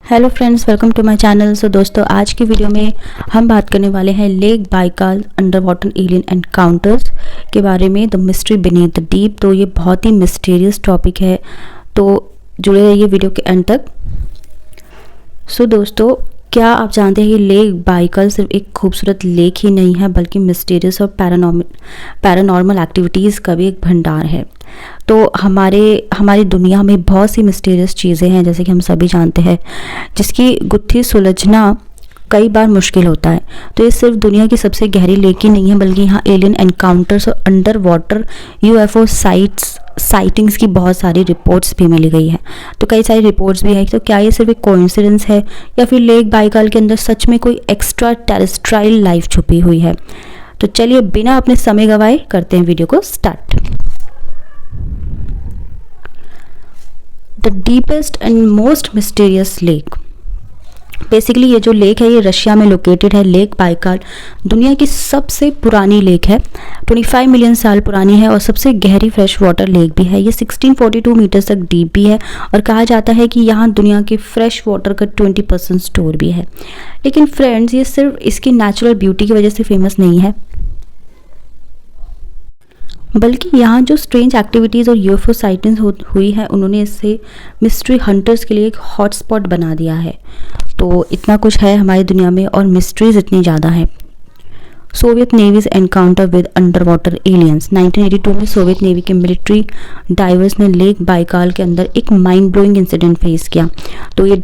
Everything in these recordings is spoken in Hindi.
Hello friends, welcome to my channel. So दोस्तों, आज की वीडियो में हम बात करने वाले हैं lake Baikal under water alien encounters के बारे में, the mystery beneath the deep. तो ये बहुत ही मिस्टीरियस टॉपिक है, तो जुड़े रहिए वीडियो के एंड तक। सो दोस्तों, क्या आप जानते हैं कि लेक बाइकाल सिर्फ एक खूबसूरत लेक ही नहीं है, बल्कि मिस्टीरियस और पैरानॉर्मल एक्टिविटीज़ का भी एक भंडार है। तो हमारी दुनिया में बहुत सी मिस्टीरियस चीज़ें हैं, जैसे कि हम सभी जानते हैं, जिसकी गुत्थी सुलझना कई बार मुश्किल होता है। तो ये सिर्फ दुनिया की सबसे गहरी लेक ही नहीं है, बल्कि यहाँ एलियन एनकाउंटर्स और अंडर वाटर यूएफओ साइटिंग्स की बहुत सारी रिपोर्ट्स भी मिली गई है। तो कई सारी रिपोर्ट्स भी है। तो क्या ये सिर्फ एक कोइंसिडेंस है, या फिर लेक बाइकाल के अंदर सच में कोई एक्स्ट्रा टेरेस्ट्राइल लाइफ छुपी हुई है? तो चलिए बिना अपने समय गवाए करते हैं वीडियो को start. The deepest and most mysterious lake. Basically ये जो लेक है, ये रशिया में लोकेटेड है। लेक बाइकाल दुनिया की सबसे पुरानी लेक है, 25 मिलियन साल पुरानी है और सबसे गहरी फ्रेश वाटर लेक भी है। ये 1642 मीटर तक डीप भी है और कहा जाता है कि यहाँ दुनिया के फ्रेश वाटर का 20% स्टोर भी है। लेकिन फ्रेंड्स, ये सिर्फ इसकी नेचुरल ब्यूटी की वजह से फेमस नहीं है, बल्कि यहाँ जो स्ट्रेंज एक्टिविटीज़ और यूएफओ साइटिंग्स हुई है, उन्होंने इससे मिस्ट्री हंटर्स के लिए एक हॉटस्पॉट बना दिया है। तो इतना कुछ है हमारी दुनिया में और मिस्ट्रीज इतनी ज़्यादा है। Soviet navy's encounter with under water aliens. 1982 में सोवियत नेवी के मिलिट्री डाइवर्स ने लेक बाइकाल के अंदर एक माइंड ब्लोइंग इंसिडेंट फेस किया। तो ये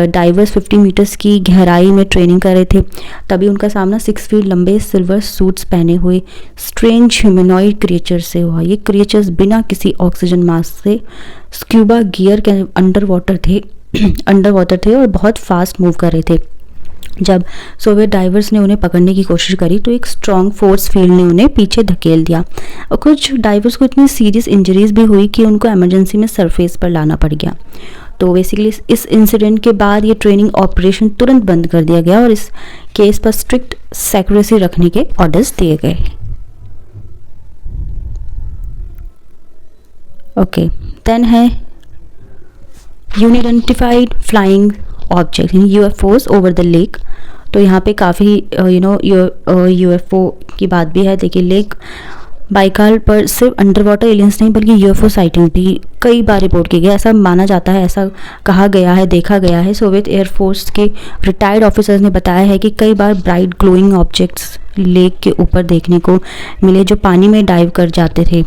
डाइवर्स 50 मीटर्स की गहराई में ट्रेनिंग कर रहे थे, तभी उनका सामना 6 फीट लंबे सिल्वर सूट्स पहने हुए स्ट्रेंज ह्यूमनॉइड क्रिएचर से हुआ। ये क्रिएचर्स बिना किसी ऑक्सीजन मास्क से स्क्यूबा गियर के अंडर वाटर थे और बहुत फास्ट मूव कर रहे थे। जब सोवियत डाइवर्स ने उन्हें पकड़ने की कोशिश करी, तो एक स्ट्रॉन्ग फोर्स फील्ड ने उन्हें पीछे धकेल दिया और कुछ डाइवर्स को इतनी सीरियस इंजरीज भी हुई कि उनको इमरजेंसी में सरफेस पर लाना पड़ गया। तो बेसिकली इस इंसिडेंट के बाद ये ट्रेनिंग ऑपरेशन तुरंत बंद कर दिया गया और इस केस पर स्ट्रिक्ट सेक्रेसी रखने के ऑर्डर्स दिए गए। ओके, देन है unidentified flying object UFOs over the lake. तो यहाँ पे काफ़ी यूएफओ की बात भी है। देखिए, लेक बाइकाल पर सिर्फ अंडर वाटर एलियंस नहीं, बल्कि यूएफओ साइटिंग भी कई बार रिपोर्ट की गई। ऐसा माना जाता है, ऐसा कहा गया है, देखा गया है। सोवियत एयरफोर्स के रिटायर्ड ऑफिसर्स ने बताया है कि कई बार ब्राइट ग्लोइंग ऑब्जेक्ट्स लेक के ऊपर देखने को मिले, जो पानी में डाइव कर जाते थे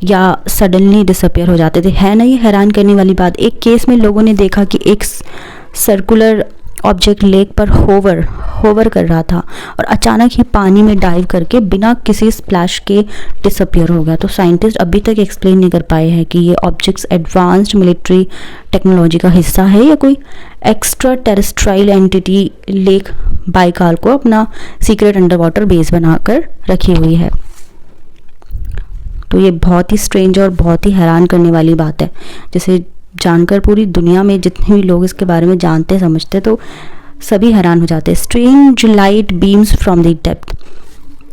या सडनली डिसअपियर हो जाते थे। है ना ये हैरान करने वाली बात। एक केस में लोगों ने देखा कि एक सर्कुलर ऑब्जेक्ट लेक पर होवर कर रहा था और अचानक ही पानी में डाइव करके बिना किसी स्प्लैश के डिसअपियर हो गया। तो साइंटिस्ट अभी तक एक्सप्लेन नहीं कर पाए हैं कि ये ऑब्जेक्ट्स एडवांस्ड मिलिट्री टेक्नोलॉजी का हिस्सा है या कोई extra terrestrial entity lake Baikal को अपना सीक्रेट अंडर वाटर बेस बनाकर रखी हुई है। तो ये बहुत ही स्ट्रेंज और बहुत ही हैरान करने वाली बात है, जिसे जानकर पूरी दुनिया में जितने भी लोग इसके बारे में जानते समझते, तो सभी हैरान हो जाते हैं। Strange light beams from the depth.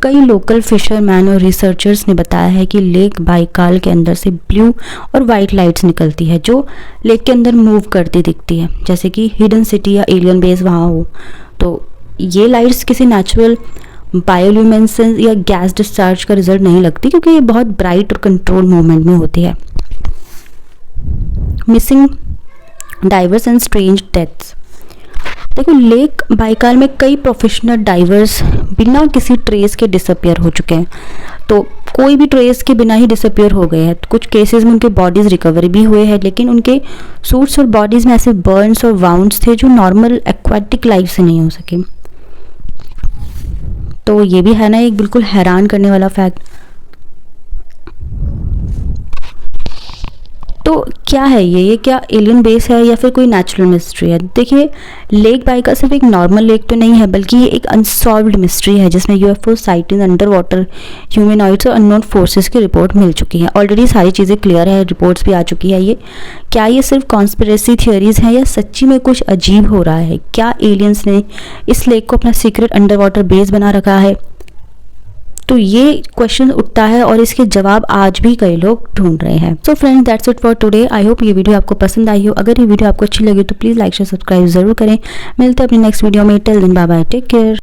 कई लोकल फिशरमैन और रिसर्चर्स ने बताया है कि लेक बाइकाल के अंदर से ब्लू और वाइट लाइट्स निकलती है, जो लेक के अंदर मूव करती दिखती है, जैसे कि हिडन सिटी या एलियन बेस वहाँ हो। तो ये लाइट्स किसी नेचुरल बायोल्यूमिनेसेंस या गैस डिस्चार्ज का रिजल्ट नहीं लगती, क्योंकि ये बहुत ब्राइट और कंट्रोल मूवमेंट में होती है। Missing diverse and strange deaths. देखो, लेक बाइकाल में कई प्रोफेशनल डाइवर्स बिना किसी ट्रेस के डिसअपियर हो चुके हैं। तो कोई भी ट्रेस के बिना ही डिसअपियर हो गए हैं। कुछ केसेस में उनके बॉडीज रिकवर भी हुए हैं, लेकिन उनके सूट्स और बॉडीज में ऐसे बर्न्स और वाउंड्स थे जो नॉर्मल एक्वाटिक लाइफ से नहीं हो सके। तो ये भी है ना एक बिल्कुल हैरान करने वाला फैक्ट। तो क्या है ये क्या एलियन बेस है या फिर कोई नेचुरल मिस्ट्री है? देखिए, लेक बाइकाल सिर्फ एक नॉर्मल लेक तो नहीं है, बल्कि ये एक अनसॉल्व्ड मिस्ट्री है, जिसमें UFO sighting, under water humanoids और अननोन फोर्सेस की रिपोर्ट मिल चुकी है। ऑलरेडी सारी चीज़ें क्लियर है, रिपोर्ट्स भी आ चुकी है। ये सिर्फ कॉन्स्पिरेसी थियोरीज हैं या सच्ची में कुछ अजीब हो रहा है? क्या एलियंस ने इस लेक को अपना सीक्रेट अंडर वाटर बेस बना रखा है? तो ये क्वेश्चन उठता है और इसके जवाब आज भी कई लोग ढूंढ रहे हैं। So friends, that's it for today. I hope ये वीडियो आपको पसंद आई हो। अगर ये वीडियो आपको अच्छी लगी तो प्लीज़ लाइक शेयर सब्सक्राइब जरूर करें। मिलते हैं अपनी नेक्स्ट वीडियो में। Till then bye bye, take care.